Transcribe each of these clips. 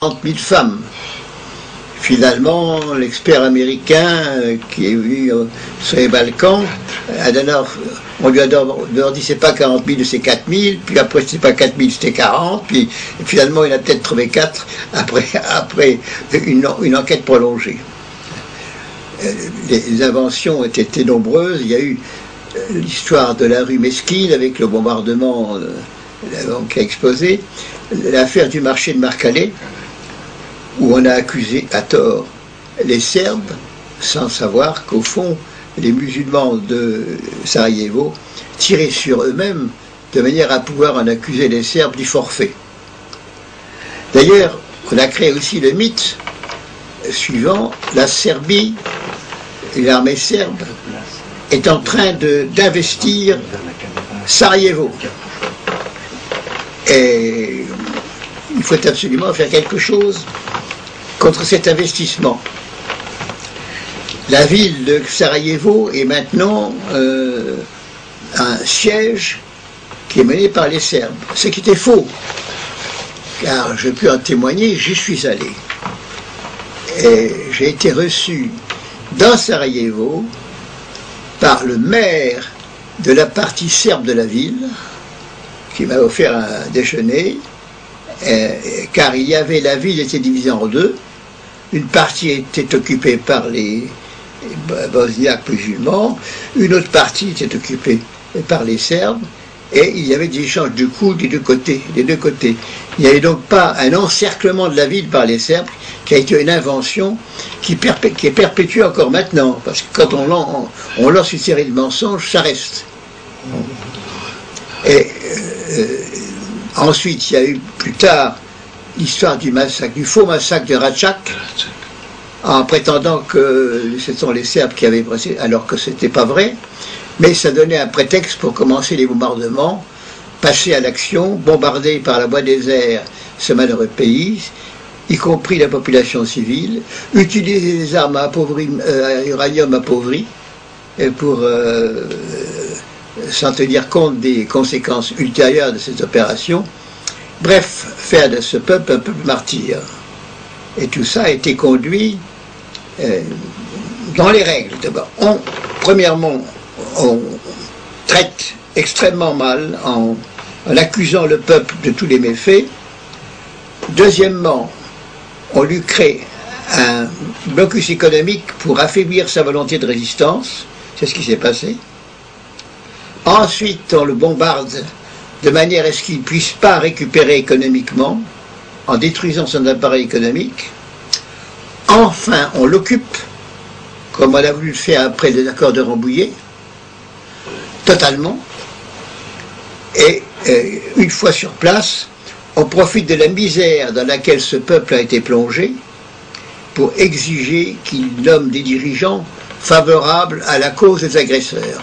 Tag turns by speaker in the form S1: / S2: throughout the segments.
S1: 30 000 femmes. Finalement, l'expert américain qui est venu sur les Balkans, on lui a dit c'est pas 40 000, c'est 4 000, puis après c'est pas 4 000, c'était 40, puis finalement il a peut-être trouvé 4 après une enquête prolongée. Les inventions ont été nombreuses. Il y a eu l'histoire de la rue Mesquine avec le bombardement qui a explosé, l'affaire du marché de Marcalais, où on a accusé à tort les Serbes, sans savoir qu'au fond, les musulmans de Sarajevo tiraient sur eux-mêmes de manière à pouvoir en accuser les Serbes du forfait. D'ailleurs, on a créé aussi le mythe suivant: la Serbie, l'armée serbe, est en train d'investir Sarajevo. Et il faut absolument faire quelque chose contre cet investissement. La ville de Sarajevo est maintenant un siège qui est mené par les Serbes, ce qui était faux, car je peux en témoigner, j'y suis allé. Et j'ai été reçu dans Sarajevo par le maire de la partie serbe de la ville, qui m'a offert un déjeuner, car il y avait, la ville était divisée en deux. Une partie était occupée par les bosniaques musulmans, une autre partie était occupée par les Serbes, et il y avait des échanges de coups des deux côtés. Il n'y avait donc pas un encerclement de la ville par les Serbes, qui a été une invention qui est perpétuée encore maintenant, parce que quand on lance une série de mensonges, ça reste. Et ensuite, il y a eu plus tard l'histoire du faux massacre de Račak, en prétendant que ce sont les Serbes qui avaient pressé, alors que ce n'était pas vrai, mais ça donnait un prétexte pour commencer les bombardements, passer à l'action, bombarder par la voie des airs ce malheureux pays, y compris la population civile, utiliser des armes à uranium appauvri, pour sans tenir compte des conséquences ultérieures de cette opération. Bref, faire de ce peuple un peuple martyr. Et tout ça a été conduit dans les règles. D'abord, premièrement, on traite extrêmement mal en accusant le peuple de tous les méfaits. Deuxièmement, on lui crée un blocus économique pour affaiblir sa volonté de résistance. C'est ce qui s'est passé. Ensuite, on le bombarde de manière à ce qu'il ne puisse pas récupérer économiquement, en détruisant son appareil économique. Enfin, on l'occupe, comme on a voulu le faire après les accords de Rambouillet, totalement. Et une fois sur place, on profite de la misère dans laquelle ce peuple a été plongé pour exiger qu'il nomme des dirigeants favorables à la cause des agresseurs.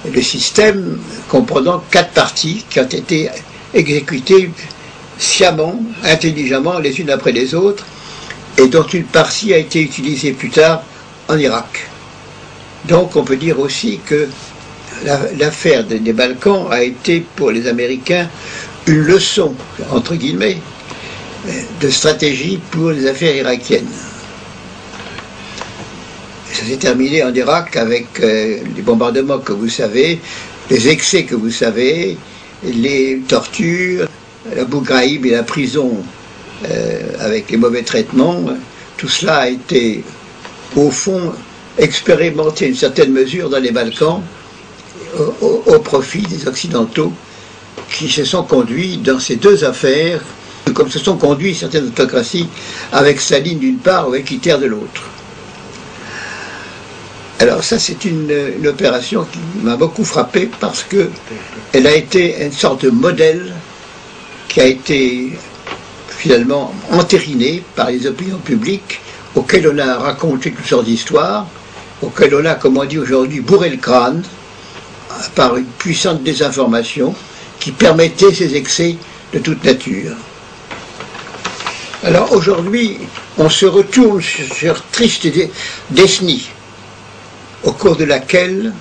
S1: Et le système comprenant 4 parties qui ont été exécutées sciemment, intelligemment, les unes après les autres, et dont une partie a été utilisée plus tard en Irak. Donc on peut dire aussi que l'affaire des Balkans a été pour les Américains une leçon, entre guillemets, de stratégie pour les affaires irakiennes. Ça s'est terminé en Irak avec les bombardements que vous savez, les excès que vous savez, les tortures, l'Abu Ghraib et la prison avec les mauvais traitements. Tout cela a été, au fond, expérimenté à une certaine mesure dans les Balkans au profit des Occidentaux qui se sont conduits dans ces deux affaires, comme se sont conduits certaines autocraties avec Staline d'une part ou avec Hitler de l'autre. Alors ça, c'est une opération qui m'a beaucoup frappé parce qu'elle a été une sorte de modèle qui a été finalement entériné par les opinions publiques, auxquelles on a raconté toutes sortes d'histoires, auxquelles on a, comme on dit aujourd'hui, bourré le crâne par une puissante désinformation qui permettait ces excès de toute nature. Alors aujourd'hui, on se retourne sur triste décennie, au cours de laquelle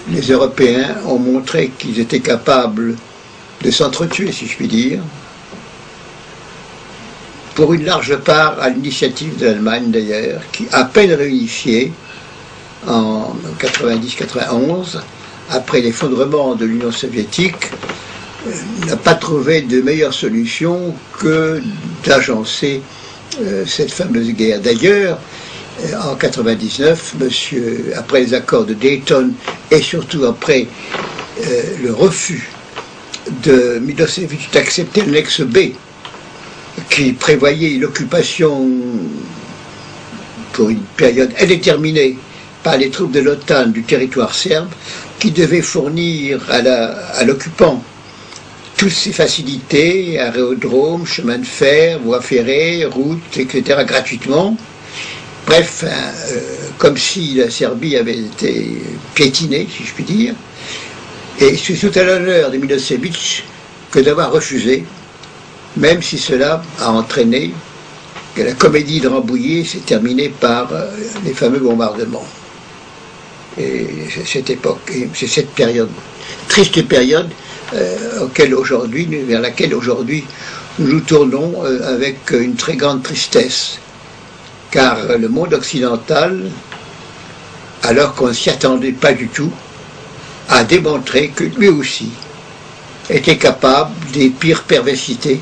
S1: les Européens ont montré qu'ils étaient capables de s'entretuer, si je puis dire, pour une large part à l'initiative de l'Allemagne d'ailleurs, qui, à peine réunifiée en 90-91, après l'effondrement de l'Union soviétique, n'a pas trouvé de meilleure solution que d'agencer cette fameuse guerre. D'ailleurs, en 99, après les accords de Dayton et surtout après le refus de Milosevic d'accepter l'annexe B, qui prévoyait l'occupation pour une période indéterminée par les troupes de l'OTAN du territoire serbe, qui devait fournir à l'occupant toutes ces facilités, aérodromes, chemins de fer, voies ferrées, routes, etc., gratuitement. Bref, comme si la Serbie avait été piétinée, si je puis dire. Et c'est tout à l'honneur de Milosevic que d'avoir refusé, même si cela a entraîné que la comédie de Rambouillet s'est terminée par les fameux bombardements. Et c'est cette époque, et c'est cette période, triste période, vers laquelle aujourd'hui nous nous tournons avec une très grande tristesse. Car le monde occidental, alors qu'on ne s'y attendait pas du tout, a démontré que lui aussi était capable des pires perversités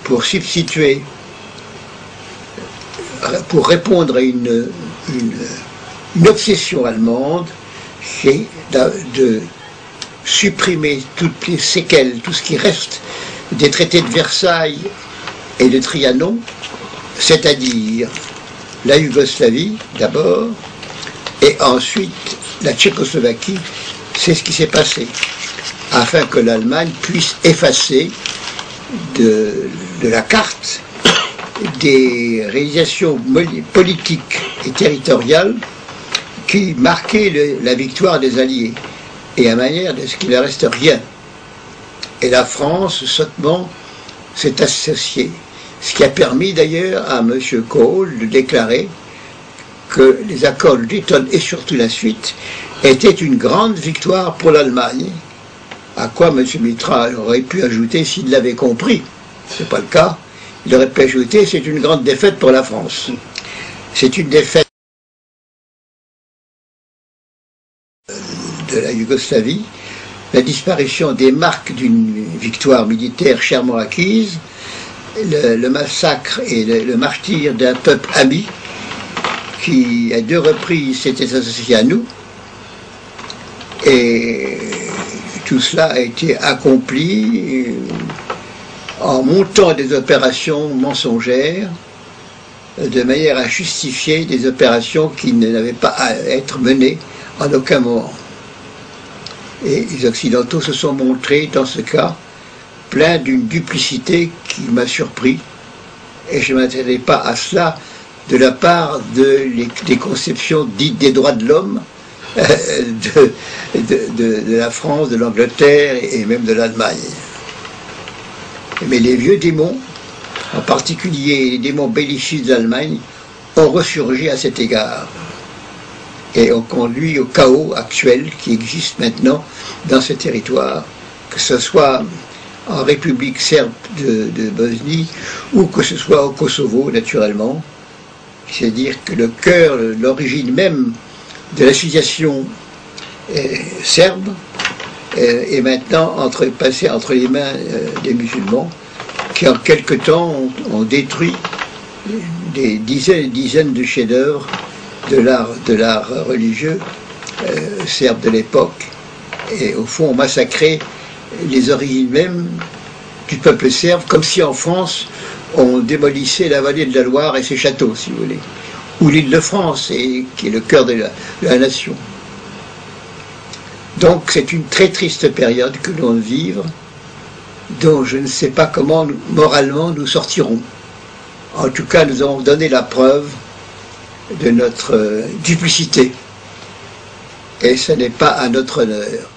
S1: pour substituer, pour répondre à une obsession allemande, c'est de supprimer toutes les séquelles, tout ce qui reste des traités de Versailles et de Trianon, c'est-à-dire la Yougoslavie d'abord, et ensuite la Tchécoslovaquie. C'est ce qui s'est passé, afin que l'Allemagne puisse effacer de la carte des réalisations politiques et territoriales qui marquaient la victoire des Alliés, et à manière de ce qu'il ne reste rien. Et la France, sottement, s'est associée. Ce qui a permis d'ailleurs à M. Kohl de déclarer que les accords de Dayton et surtout la suite étaient une grande victoire pour l'Allemagne, à quoi M. Mitra aurait pu ajouter s'il l'avait compris. Ce n'est pas le cas. Il aurait pu ajouter c'est une grande défaite pour la France. C'est une défaite de la Yougoslavie, la disparition des marques d'une victoire militaire chèrement acquise, le massacre et le martyre d'un peuple ami qui, à 2 reprises, s'était associé à nous. Et tout cela a été accompli en montant des opérations mensongères de manière à justifier des opérations qui n'avaient pas à être menées en aucun moment. Et les Occidentaux se sont montrés, dans ce cas, pleins d'une duplicité qui m'a surpris, et je ne m'attendais pas à cela de la part des conceptions dites des droits de l'homme de la France, de l'Angleterre et même de l'Allemagne. Mais les vieux démons, en particulier les démons bellicistes d'Allemagne, ont ressurgi à cet égard et ont conduit au chaos actuel qui existe maintenant dans ce territoire, que ce soit en République serbe de Bosnie ou que ce soit au Kosovo, naturellement. C'est-à-dire que le cœur, l'origine même de l'association serbe est maintenant passé entre les mains des musulmans qui en quelque temps ont détruit des dizaines et dizaines de chefs-d'œuvre de l'art religieux serbe de l'époque, et au fond ont massacré les origines mêmes du peuple serbe, comme si en France on démolissait la vallée de la Loire et ses châteaux, si vous voulez, ou l'Île-de-France, qui est le cœur de la nation. Donc c'est une très triste période que l'on vit, dont je ne sais pas comment moralement nous sortirons. En tout cas, nous avons donné la preuve de notre duplicité, et ce n'est pas à notre honneur.